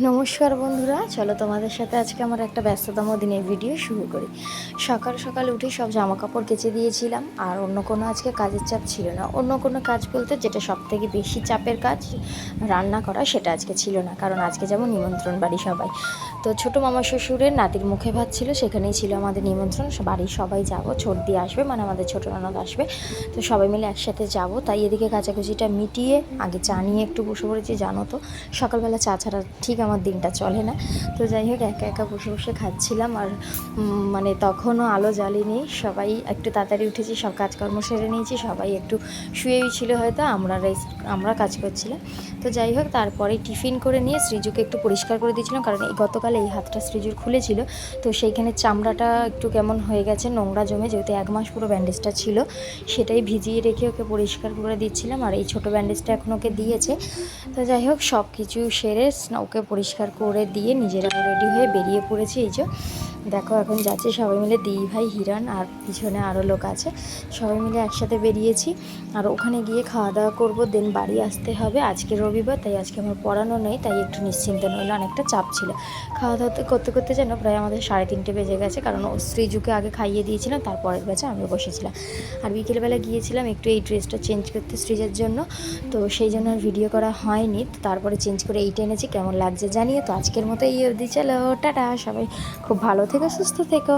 নমস্কার বন্ধুরা, চলো তোমাদের সাথে আজকে আমার একটা ব্যস্ততম দিনের ভিডিও শুরু করি। সকাল সকাল উঠে সব জামা কাপড় কেচে দিয়েছিলাম, আর অন্য কোনো আজকে কাজের চাপ ছিল না। অন্য কোনো কাজ বলতে যেটা সব থেকে বেশি চাপের কাজ, রান্না করা, সেটা আজকে ছিল না। কারণ আজকে যেমন নিমন্ত্রণ বাড়ি সবাই, তো ছোটো মামা শ্বশুরের নাতির মুখে ভাত ছিল, সেখানেই ছিল আমাদের নিমন্ত্রণ। বাড়ির সবাই যাবো, ছোটদি আসবে, মানে আমাদের ছোটো ননদ আসবে, তো সবাই মিলে একসাথে যাব। তাই এদিকে কাচাকুচিটা মিটিয়ে আগে চা নিয়ে একটু বসে পড়েছি। জানো তো সকালবেলা চা ছাড়া ঠিক আমার দিনটা চলে না। তো যাই হোক, একা একা বসে বসে খাচ্ছিলাম। আর মানে তখনও আলো জ্বালিনি, সবাই একটু তাড়াতাড়ি উঠেছি, সব কাজকর্ম সেরে নিয়েছি, সবাই একটু শুয়েই ছিল হয়তো, আমরা কাজ করছিলাম। তো যাই হোক, তারপরে টিফিন করে নিয়ে সৃজুকে একটু পরিষ্কার করে দিয়েছিলাম, কারণ গতকাল এই হাতটা সৃজুর খুলেছিল, তো সেইখানে চামড়াটা একটু কেমন হয়ে গেছে, নোংরা জমে, যেহেতু 1 মাস পুরো ব্যান্ডেজটা ছিল, সেটাই ভিজিয়ে রেখে ওকে পরিষ্কার করে দিচ্ছিলাম। আর এই ছোটো ব্যান্ডেজটা এখন ওকে দিয়েছে। তো যাই হোক, সব কিছু সেরে ওকে পরিষ্কার করে দিয়ে নিজেরাও রেডি হয়ে বেরিয়ে পড়েছি। এই যে দেখো, এখন যাচ্ছি সবাই মিলে, দিই ভাই, হিরণ, আর পিছনে আরও লোক আছে, সবাই মিলে একসাথে বেরিয়েছি। আর ওখানে গিয়ে খাওয়া দাওয়া করবো, দেন বাড়ি আসতে হবে। আজকে রবিবার, তাই আজকে আমার পড়ানো নেই, তাই একটু নিশ্চিন্ত নইলে, অনেকটা চাপ ছিল। খাওয়া দাওয়া করতে করতে যেন প্রায় আমাদের 3:30 বেজে গেছে, কারণ ও শ্রীজুকে আগে খাইয়ে দিয়েছিলাম, তারপরের ব্যাচে আমি বসেছিলাম। আর বিকেলবেলা গিয়েছিলাম একটু এই ড্রেসটা চেঞ্জ করতে সৃজের জন্য, তো সেই জন্য আর ভিডিও করা হয়নি। তো তারপরে চেঞ্জ করে এইটা এনেছি, কেমন লাগছে জানিও। তো আজকের মতো এই অবধি, চলো টাটা, সবাই খুব ভালো থেকো, সুস্থ থেকো।